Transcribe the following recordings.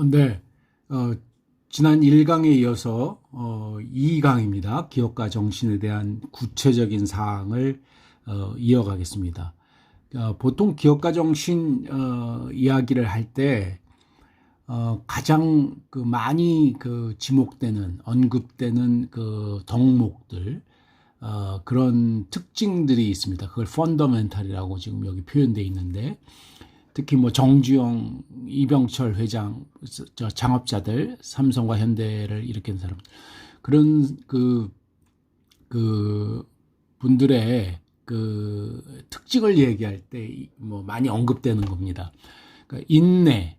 네. 지난 1강에 이어서 2강입니다. 기업가 정신에 대한 구체적인 사항을 이어가겠습니다. 보통 기업가 정신 이야기를 할 때 가장 많이 지목되는 언급되는 덕목들 그런 특징들이 있습니다. 그걸 펀더멘탈이라고 지금 여기 표현되어 있는데 특히 뭐 정주영, 이병철 회장, 창업자들, 삼성과 현대를 일으킨 사람, 그런 분들의 특징을 얘기할 때 뭐 많이 언급되는 겁니다. 그러니까 인내,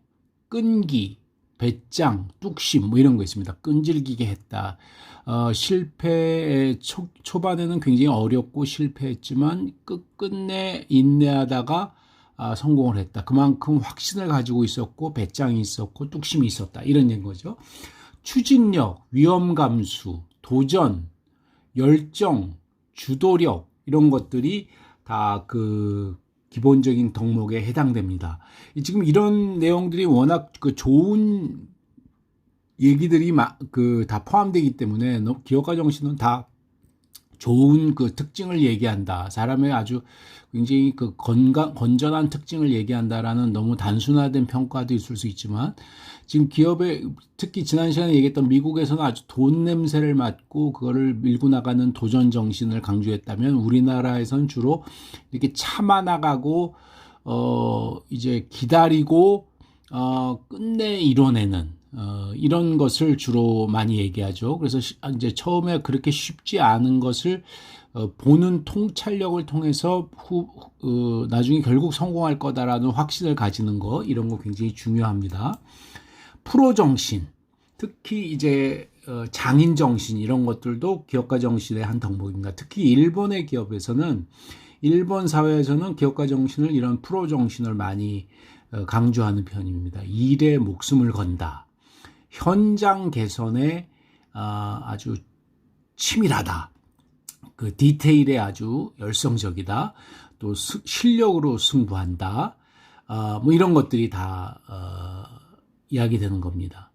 끈기, 배짱, 뚝심 뭐 이런 거 있습니다. 끈질기게 했다. 실패의 초반에는 굉장히 어렵고 실패했지만 끝내 인내하다가 성공을 했다. 그만큼 확신을 가지고 있었고 배짱이 있었고 뚝심이 있었다. 이런 거죠. 추진력, 위험 감수, 도전, 열정, 주도력 이런 것들이 다 기본적인 덕목에 해당됩니다. 지금 이런 내용들이 워낙 좋은 얘기들이 다 포함되기 때문에 기업가 정신은 다 좋은 특징을 얘기한다. 사람의 아주 굉장히 건전한 특징을 얘기한다라는 너무 단순화된 평가도 있을 수 있지만 지금 기업에 특히 지난 시간에 얘기했던 미국에서는 아주 돈 냄새를 맡고 그거를 밀고 나가는 도전 정신을 강조했다면 우리나라에서는 주로 이렇게 참아나가고 이제 기다리고 끝내 이뤄내는 이런 것을 주로 많이 얘기하죠. 그래서 이제 처음에 그렇게 쉽지 않은 것을 보는 통찰력을 통해서 나중에 결국 성공할 거다라는 확신을 가지는 거 이런 거 굉장히 중요합니다. 프로 정신, 특히 이제 장인 정신 이런 것들도 기업가 정신의 한 덕목입니다. 특히 일본의 기업에서는 일본 사회에서는 기업가 정신을 이런 프로 정신을 많이 강조하는 편입니다. 일에 목숨을 건다. 현장 개선에 아주 치밀하다. 디테일에 아주 열성적이다. 또 실력으로 승부한다. 뭐 이런 것들이 다 이야기되는 겁니다.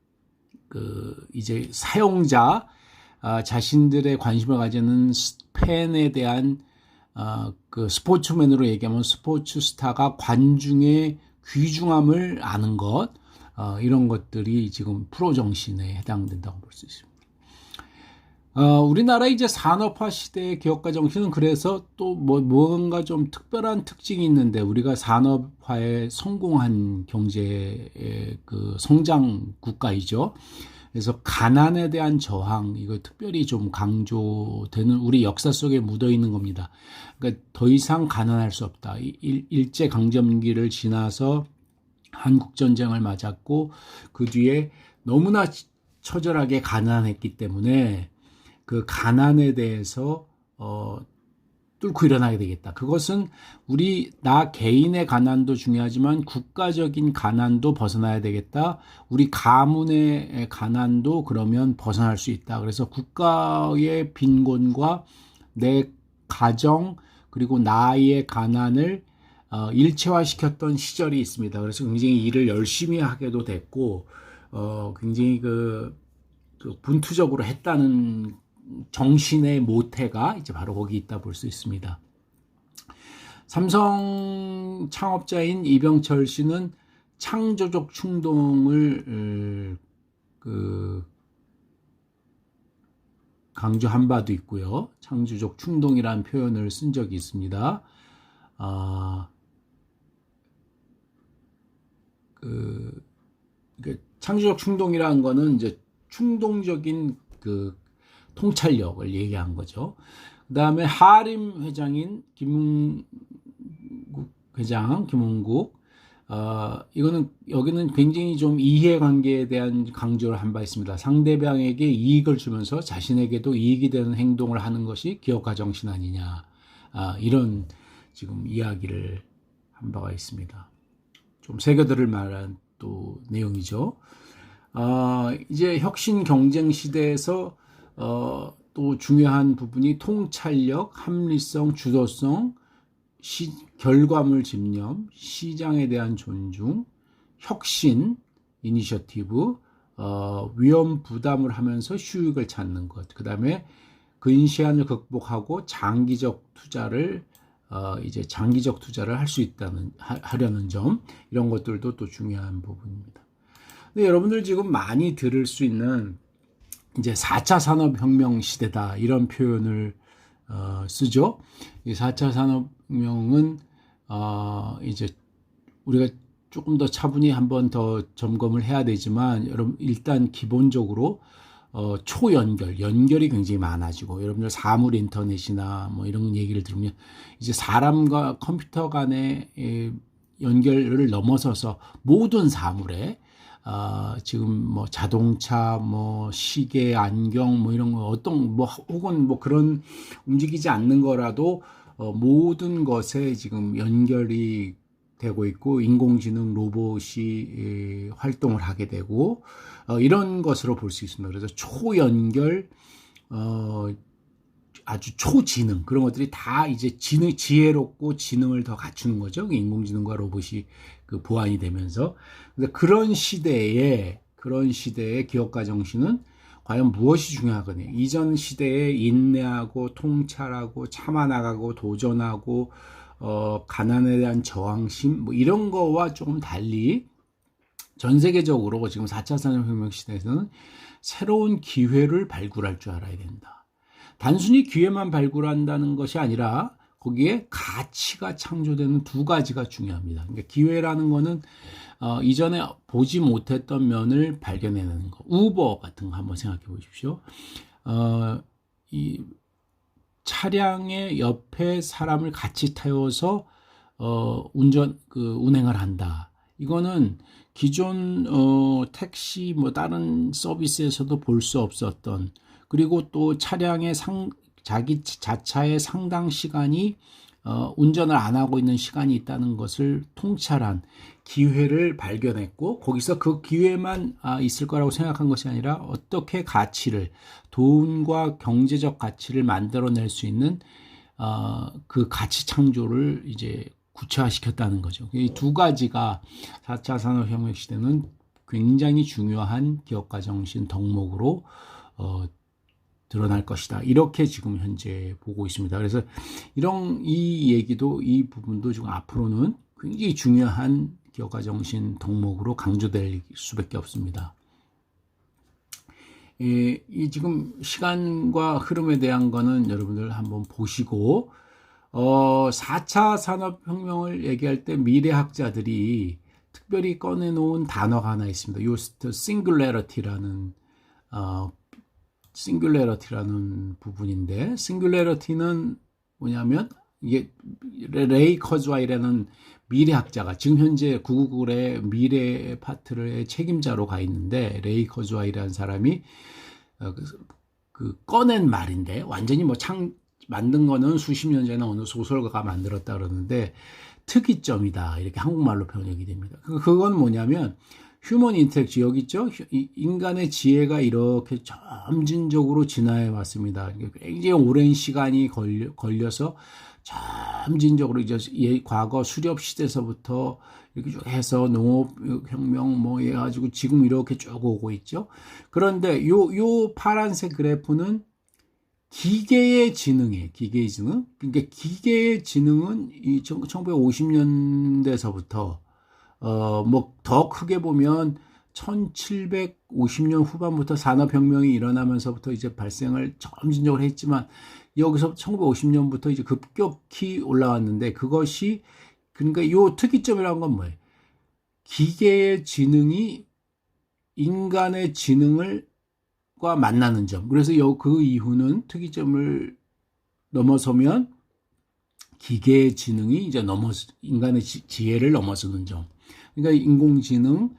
이제 사용자 자신들의 관심을 가지는 팬에 대한 스포츠맨으로 얘기하면 스포츠 스타가 관중의 귀중함을 아는 것 이런 것들이 지금 프로 정신에 해당된다고 볼 수 있습니다. 우리나라 이제 산업화 시대의 기업가 정신은 그래서 또 뭔가 좀 특별한 특징이 있는데 우리가 산업화에 성공한 경제의 성장 국가이죠. 그래서 가난에 대한 저항 이거 특별히 좀 강조되는 우리 역사 속에 묻어 있는 겁니다. 그러니까 더 이상 가난할 수 없다. 일제 강점기를 지나서 한국 전쟁을 맞았고 그 뒤에 너무나 처절하게 가난했기 때문에 그 가난에 대해서 뚫고 일어나게 되겠다. 그것은 나 개인의 가난도 중요하지만 국가적인 가난도 벗어나야 되겠다. 우리 가문의 가난도 그러면 벗어날 수 있다. 그래서 국가의 빈곤과 내 가정 그리고 나의 가난을 일체화시켰던 시절이 있습니다. 그래서 굉장히 일을 열심히 하게도 됐고 굉장히 분투적으로 했다는 정신의 모태가 이제 바로 거기 있다 볼 수 있습니다. 삼성 창업자인 이병철 씨는 창조적 충동을 강조한 바도 있고요. 창조적 충동이라는 표현을 쓴 적이 있습니다. 창조적 충동이라는 거는 이제 충동적인 통찰력을 얘기한 거죠. 그 다음에 하림 회장인 김웅국 회장, 김웅국, 여기는 굉장히 좀 이해관계에 대한 강조를 한 바 있습니다. 상대방에게 이익을 주면서 자신에게도 이익이 되는 행동을 하는 것이 기업가 정신 아니냐. 이런 지금 이야기를 한 바가 있습니다. 좀 새겨들을 만한 또 내용이죠. 이제 혁신 경쟁 시대에서 또 중요한 부분이 통찰력, 합리성, 주도성, 결과물 집념, 시장에 대한 존중, 혁신 이니셔티브, 위험 부담을 하면서 휴익을 찾는 것. 그 다음에 근시안을 극복하고 장기적 투자를 이제 장기적 투자를 할 수 있다는 하려는 점, 이런 것들도 또 중요한 부분입니다. 근데 여러분들 지금 많이 들을 수 있는 이제 4차 산업혁명 시대다, 이런 표현을 쓰죠. 이 4차 산업혁명은 이제 우리가 조금 더 차분히 한번 더 점검을 해야 되지만, 여러분 일단 기본적으로 연결이 굉장히 많아지고, 여러분들 사물 인터넷이나 뭐 이런 얘기를 들으면 이제 사람과 컴퓨터 간의 연결을 넘어서서 모든 사물에 지금 뭐 자동차, 뭐 시계, 안경, 뭐 이런 거 어떤 뭐 혹은 뭐 그런 움직이지 않는 거라도 모든 것에 지금 연결이 되고 있고, 인공지능 로봇이 활동을 하게 되고, 이런 것으로 볼 수 있습니다. 그래서 초연결, 아주 초지능, 그런 것들이 다 이제 지혜롭고 지능을 더 갖추는 거죠. 인공지능과 로봇이 그 보완이 되면서. 그래서 그런 시대에 기업가 정신은 과연 무엇이 중요하거든요. 이전 시대에 인내하고 통찰하고 참아나가고 도전하고 가난에 대한 저항심, 뭐 이런 거와 조금 달리 전 세계적으로 지금 4차 산업혁명 시대에서는 새로운 기회를 발굴할 줄 알아야 된다. 단순히 기회만 발굴한다는 것이 아니라 거기에 가치가 창조되는 두 가지가 중요합니다. 그러니까 기회라는 거는 이전에 보지 못했던 면을 발견해내는 거. 우버 같은 거 한번 생각해 보십시오. 이 차량의 옆에 사람을 같이 태워서 운행을 한다. 이거는 기존 택시 뭐 다른 서비스에서도 볼 수 없었던, 그리고 또 차량의 자기 자차의 상당 시간이 운전을 안 하고 있는 시간이 있다는 것을 통찰한 기회를 발견했고, 거기서 그 기회만 있을 거라고 생각한 것이 아니라 어떻게 가치를, 돈과 경제적 가치를 만들어낼 수 있는 그 가치 창조를 이제 구체화시켰다는 거죠. 이 두 가지가 4차 산업혁명 시대는 굉장히 중요한 기업가 정신 덕목으로 드러날 것이다. 이렇게 지금 현재 보고 있습니다. 그래서 이 부분도 지금 앞으로는 굉장히 중요한 기업가 정신 덕목으로 강조될 수밖에 없습니다. 이 지금 시간과 흐름에 대한 거는 여러분들 한번 보시고, 4차 산업혁명을 얘기할 때 미래학자들이 특별히 꺼내놓은 단어가 하나 있습니다. 싱귤래러티라는 부분인데, 싱귤래러티는 뭐냐면, 이게 레이 커즈와이라는 미래학자가 지금 현재 구글의 미래 파트의 책임자로 가 있는데, 레이 커즈와이라는 사람이 꺼낸 말인데, 완전히 뭐 만든 거는 수십 년 전에 어느 소설가가 만들었다 그러는데, 특이점이다, 이렇게 한국말로 번역이 됩니다. 그건 뭐냐면, 휴먼 인텔렉트, 여기 있죠? 인간의 지혜가 이렇게 점진적으로 진화해 왔습니다. 굉장히 오랜 시간이 걸려서 점진적으로 이제 과거 수렵 시대서부터 이렇게 쭉 해서 농업혁명 뭐 해가지고 지금 이렇게 쭉 오고 있죠. 그런데 요 파란색 그래프는 기계의 지능이에요. 기계의 지능. 그러니까 기계의 지능은 이 1950년대서부터 뭐 더 크게 보면 1750년 후반부터 산업혁명이 일어나면서부터 이제 발생을 점진적으로 했지만, 여기서 1950년부터 이제 급격히 올라왔는데, 그것이, 그러니까 요 특이점이라는 건 뭐예요? 기계의 지능이 인간의 지능과 만나는 점. 그래서 그 이후는 특이점을 넘어서면 기계의 지능이 이제 인간의 지혜를 넘어서는 점. 그러니까 인공지능,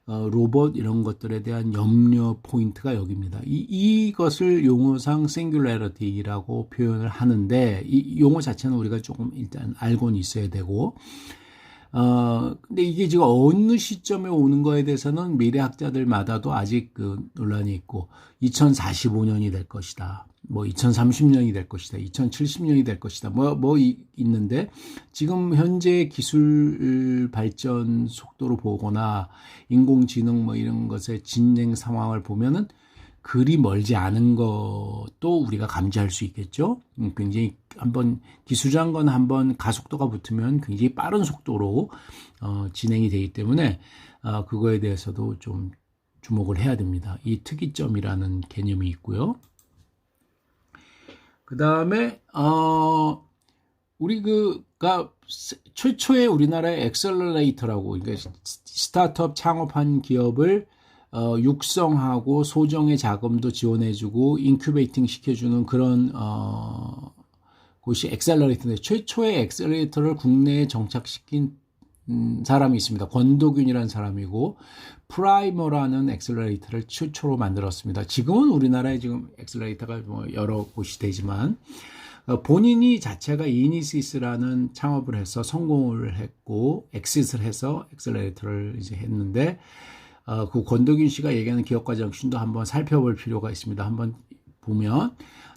로봇 이런 것들에 대한 염려 포인트가 여기입니다. 이것을 용어상 싱귤래리티라고 표현을 하는데, 이 용어 자체는 우리가 조금 일단 알고는 있어야 되고, 근데 이게 지금 어느 시점에 오는 거에 대해서는 미래학자들마다도 아직 그 논란이 있고, 2045년이 될 것이다. 뭐 2030년이 될 것이다, 2070년이 될 것이다, 있는데 지금 현재 기술 발전 속도로 보거나 인공지능 뭐 이런 것의 진행 상황을 보면은 그리 멀지 않은 것도 우리가 감지할 수 있겠죠. 굉장히 한번 기술이란 건 한번 가속도가 붙으면 굉장히 빠른 속도로 진행이 되기 때문에 그거에 대해서도 좀 주목을 해야 됩니다. 이 특이점이라는 개념이 있고요. 그 다음에 우리가 최초의 우리나라의 엑셀러레이터라고, 그러니까 스타트업 창업한 기업을 육성하고 소정의 자금도 지원해주고 인큐베이팅 시켜주는 그런 곳이 엑셀러레이터인데, 최초의 엑셀러레이터를 국내에 정착시킨 사람이 있습니다. 권도균이라는 사람이고, 프라이머라는 엑셀러레이터를 최초로 만들었습니다. 지금은 우리나라에 지금 엑셀러레이터가 뭐 여러 곳이 되지만, 본인이 자체가 이니시스라는 창업을 해서 성공을 했고, 엑싯을 해서 엑셀러레이터를 이제 했는데, 그 권도균 씨가 얘기하는 기업가 정신도 한번 살펴볼 필요가 있습니다. 한번 보면,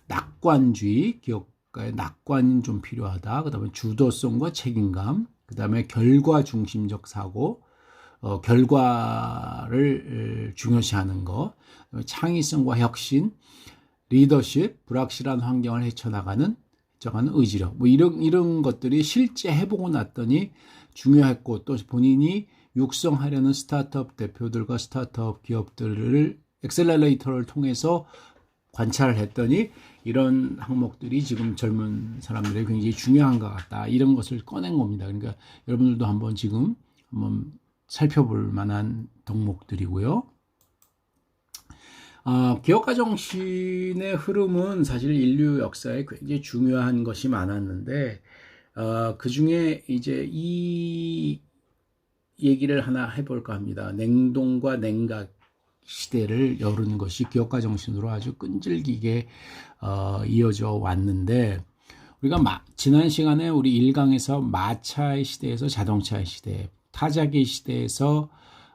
낙관주의, 기업가의 낙관이 좀 필요하다. 그 다음에 주도성과 책임감, 그 다음에 결과 중심적 사고, 결과를 중요시하는 것, 창의성과 혁신, 리더십, 불확실한 환경을 헤쳐나가는 의지력, 뭐 이런 것들이 실제 해보고 났더니 중요했고, 또 본인이 육성하려는 스타트업 대표들과 스타트업 기업들을 엑셀러레이터를 통해서 관찰을 했더니 이런 항목들이 지금 젊은 사람들에게 굉장히 중요한 것 같다, 이런 것을 꺼낸 겁니다. 그러니까 여러분들도 한번 살펴볼 만한 덕목들이고요. 기업가 정신의 흐름은 사실 인류 역사에 굉장히 중요한 것이 많았는데, 그 중에 이제 이 얘기를 하나 해볼까 합니다. 냉동과 냉각 시대를 여는 것이 기업가 정신으로 아주 끈질기게 이어져 왔는데, 우리가 지난 시간에 우리 1강에서 마차의 시대에서 자동차의 시대, 타자기의 시대에서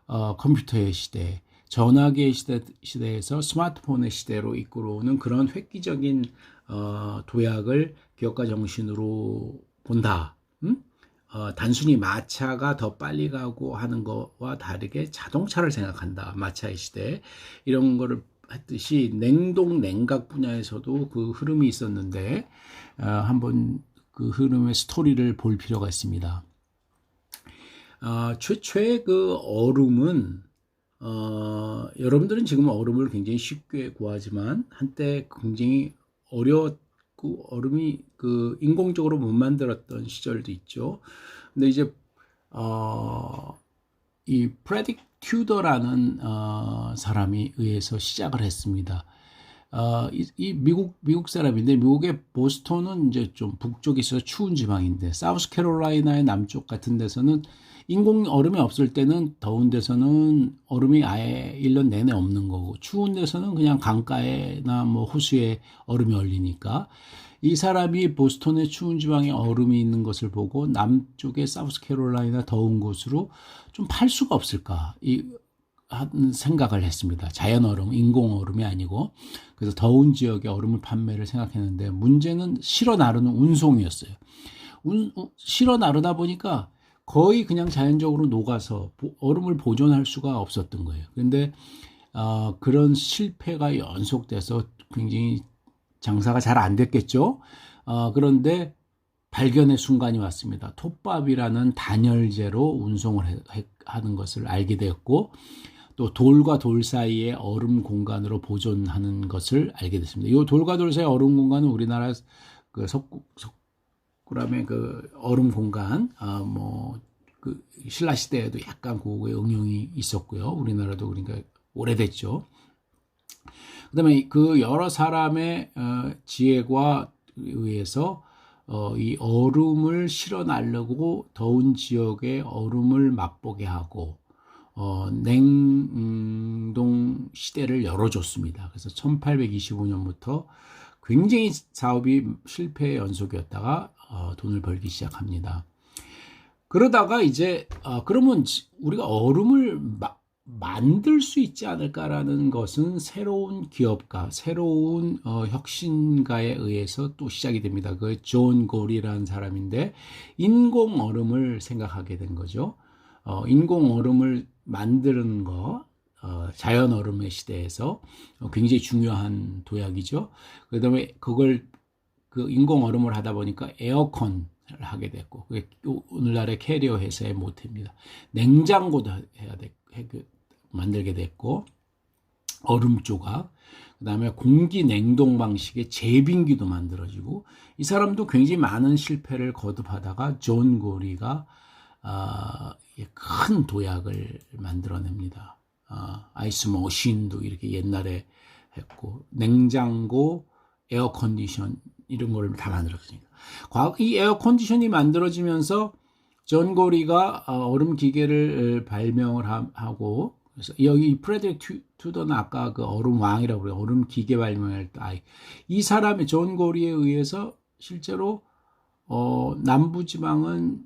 컴퓨터의 시대, 전화기의 시대에서 스마트폰의 시대로 이끌어오는 그런 획기적인 도약을 기업가 정신으로 본다. 단순히 마차가 더 빨리 가고 하는 것과 다르게 자동차를 생각한다, 마차의 시대, 이런 거를 했듯이 냉동 냉각 분야에서도 그 흐름이 있었는데, 한번 그 흐름의 스토리를 볼 필요가 있습니다. 최초의 그 얼음은 여러분들은 지금 얼음을 굉장히 쉽게 구하지만 한때 굉장히 어려웠고, 얼음이 그 인공적으로 못 만들었던 시절도 있죠. 근데 이제 이 프레딕 튜더라는 사람이 의해서 시작을 했습니다. 이 미국 사람인데, 미국의 보스턴은 이제 좀 북쪽에 있어서 추운 지방인데, 사우스캐롤라이나의 남쪽 같은 데서는 인공 얼음이 없을 때는, 더운 데서는 얼음이 아예 1년 내내 없는 거고, 추운 데서는 그냥 강가에나 뭐 호수에 얼음이 얼리니까, 이 사람이 보스턴의 추운 지방에 얼음이 있는 것을 보고 남쪽의 사우스캐롤라이나 더운 곳으로 좀 팔 수가 없을까, 하는 생각을 했습니다. 자연 얼음, 인공 얼음이 아니고. 그래서 더운 지역의 얼음을 판매를 생각했는데, 문제는 실어 나르는 운송이었어요. 실어 나르다 보니까 거의 그냥 자연적으로 녹아서 얼음을 보존할 수가 없었던 거예요. 그런데 그런 실패가 연속돼서 굉장히 장사가 잘 안 됐겠죠. 그런데 발견의 순간이 왔습니다. 톱밥이라는 단열재로 운송을 하는 것을 알게 되었고, 또 돌과 돌 사이에 얼음 공간으로 보존하는 것을 알게 됐습니다. 이 돌과 돌 사이의 얼음 공간은 우리나라 그 석굴암의 그 얼음 공간, 그 신라 시대에도 약간 그거의 응용이 있었고요. 우리나라도 그러니까 오래됐죠. 그다음에 그 여러 사람의 지혜과 의해서 이 얼음을 실어 나르고 더운 지역의 얼음을 맛보게 하고 냉동 시대를 열어줬습니다. 그래서 1825년부터 굉장히 사업이 실패의 연속이었다가 돈을 벌기 시작합니다. 그러다가 이제 그러면 우리가 얼음을 만들 수 있지 않을까라는 것은 새로운 기업가, 새로운 혁신가에 의해서 또 시작이 됩니다. 그 존 골이라는 사람인데 인공 얼음을 생각하게 된 거죠. 인공 얼음을 만드는 거, 자연 얼음의 시대에서 굉장히 중요한 도약이죠. 그다음에 그걸 그 인공 얼음을 하다 보니까 에어컨을 하게 됐고, 그게 오늘날의 캐리어 회사의 모태입니다. 냉장고도 해야 돼, 만들게 됐고, 얼음 조각, 그 다음에 공기 냉동 방식의 제빙기도 만들어지고, 이 사람도 굉장히 많은 실패를 거듭하다가 존 고리가 큰 도약을 만들어냅니다. 아이스 머신도 이렇게 옛날에 했고, 냉장고, 에어컨디션 이런 걸 다 만들었으니까. 이 에어컨디션이 만들어지면서 존 고리가 얼음 기계를 발명을 하고, 그래서 여기 프레드릭 투더는 아까 그 얼음 왕이라고 그래요. 얼음 기계 발명할 때 이 사람의 존 고리에 의해서 실제로 남부지방은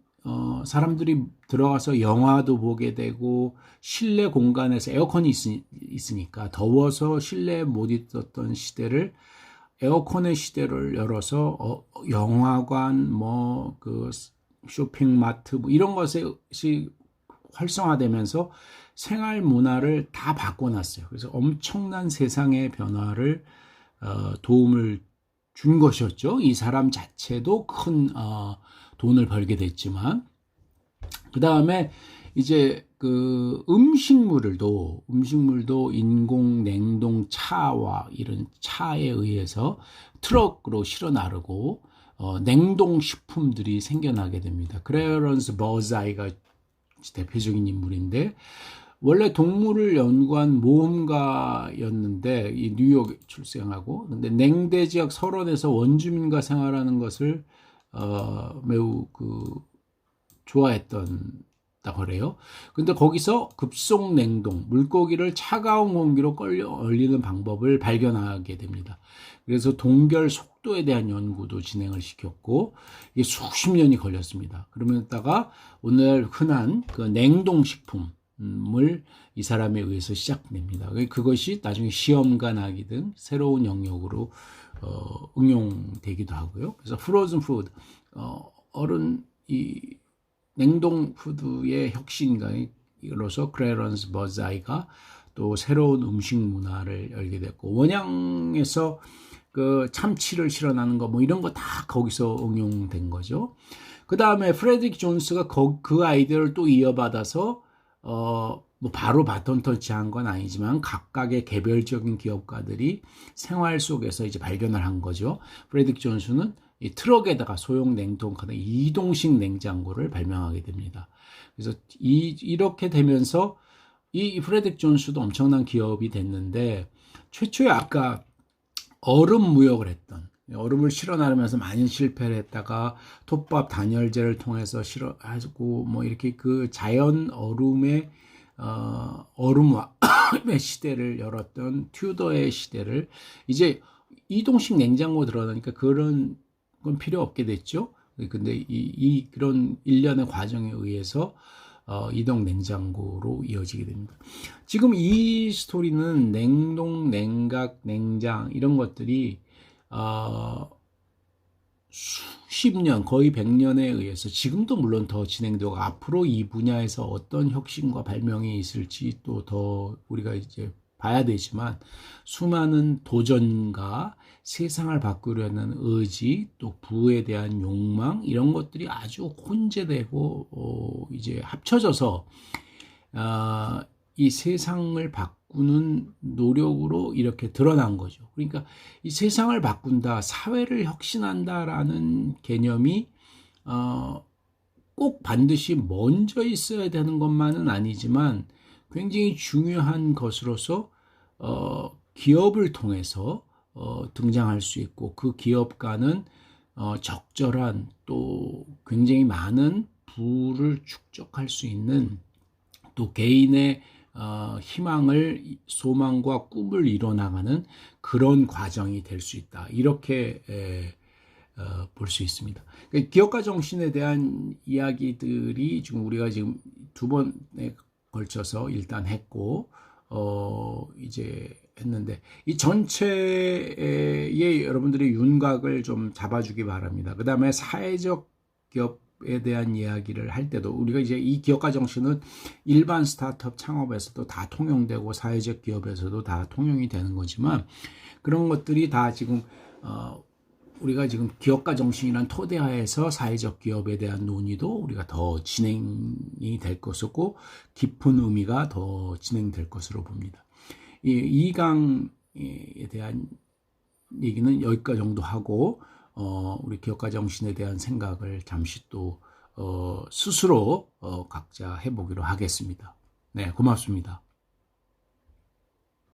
사람들이 들어가서 영화도 보게 되고, 실내 공간에서 에어컨이 있으니까 더워서 실내에 못 있었던 시대를 에어컨의 시대를 열어서 영화관, 뭐 그 쇼핑마트 뭐 이런 것이 활성화되면서 생활 문화를 다 바꿔놨어요. 그래서 엄청난 세상의 변화를 도움을 준 것이었죠. 이 사람 자체도 큰 돈을 벌게 됐지만, 그 다음에 이제 그 음식물도 인공 냉동 차와 이런 차에 의해서 트럭으로 실어 나르고 냉동 식품들이 생겨나게 됩니다. 클래런스 버자이가 대표적인 인물인데, 원래 동물을 연구한 모험가였는데 이 뉴욕 출생하고, 근데 냉대 지역 설원에서 원주민과 생활하는 것을 매우 좋아했던 그래요. 근데 거기서 급속 냉동, 물고기를 차가운 공기로 얼리는 방법을 발견하게 됩니다. 그래서 동결 속도에 대한 연구도 진행을 시켰고, 이게 수십 년이 걸렸습니다. 그러면다가 오늘 흔한 그 냉동식품을 이 사람에 의해서 시작됩니다. 그것이 나중에 시험관 하기 등 새로운 영역으로 응용되기도 하고요. 그래서 프로즌 푸드, 이 냉동 푸드의 혁신가로서 클래런스 버자이가 또 새로운 음식 문화를 열게 됐고, 원양에서 그 참치를 실어나는 거 뭐 이런 거 다 거기서 응용된 거죠. 그 다음에 프레드릭 존스가 그 아이디어를 또 이어받아서 뭐 바로 바톤 터치한 건 아니지만 각각의 개별적인 기업가들이 생활 속에서 이제 발견을 한 거죠. 프레드릭 존스는 이 트럭에다가 소형 냉동칸 이동식 냉장고를 발명하게 됩니다. 그래서 이렇게 되면서 이 프레드릭 존스도 엄청난 기업이 됐는데, 최초에 아까 얼음 무역을 했던, 얼음을 실어 나르면서 많이 실패를 했다가 톱밥 단열재를 통해서 실어하고 뭐 이렇게 그 자연 얼음의 얼음의 시대를 열었던 튜더의 시대를 이제 이동식 냉장고 들어가니까 그런 건 필요 없게 됐죠. 근데 그런 일련의 과정에 의해서 이동 냉장고로 이어지게 됩니다. 지금 이 스토리는 냉동, 냉각, 냉장 이런 것들이 수십 년, 거의 100년에 의해서 지금도 물론 더 진행되고, 앞으로 이 분야에서 어떤 혁신과 발명이 있을지 또 더 우리가 이제 봐야 되지만, 수많은 도전과 세상을 바꾸려는 의지, 또 부에 대한 욕망 이런 것들이 아주 혼재되고 이제 합쳐져서 이 세상을 바꾸는 노력으로 이렇게 드러난 거죠. 그러니까 이 세상을 바꾼다, 사회를 혁신한다라는 개념이 꼭 반드시 먼저 있어야 되는 것만은 아니지만 굉장히 중요한 것으로서 기업을 통해서 등장할 수 있고, 그 기업가는 적절한 또 굉장히 많은 부를 축적할 수 있는, 또 개인의 희망을, 소망과 꿈을 이뤄나가는 그런 과정이 될 수 있다. 이렇게 볼 수 있습니다. 그러니까 기업가 정신에 대한 이야기들이 지금 우리가 지금 두 번에 걸쳐서 일단 했고, 이제 했는데, 이 전체에 여러분들이 윤곽을 좀 잡아주기 바랍니다. 그 다음에 사회적 기업에 대한 이야기를 할 때도 우리가 이제 이 기업가 정신은 일반 스타트업 창업에서도 다 통용되고 사회적 기업에서도 다 통용이 되는 거지만 그런 것들이 다 지금, 우리가 지금 기업가 정신이란 토대하에서 사회적 기업에 대한 논의도 우리가 더 진행이 될 것이고 깊은 의미가 더 진행될 것으로 봅니다. 이 강에 대한 얘기는 여기까지 정도 하고 우리 기업가 정신에 대한 생각을 잠시 또 스스로 각자 해보기로 하겠습니다. 네, 고맙습니다.